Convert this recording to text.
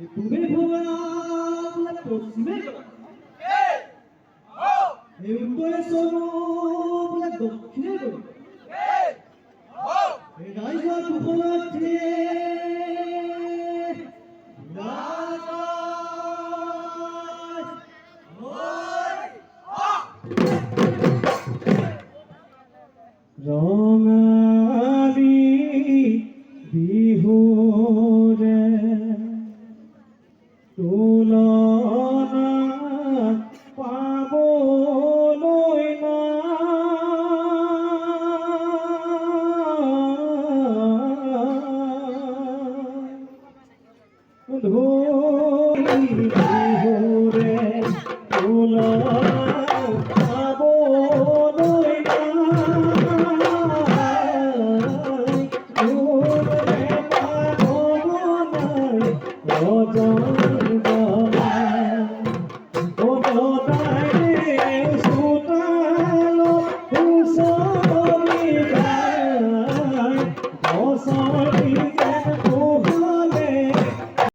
পূবে ভোগা বোলে পশ্চিমে গলা এই উত্তরে সরু বোলে দক্ষিণে গলি এই রাইজা কুফলাঠে ৰঙালী বিহুৰে তুলনা পাবলৈ নাই বিহুৰে তুলনা পাবলৈ Sorry.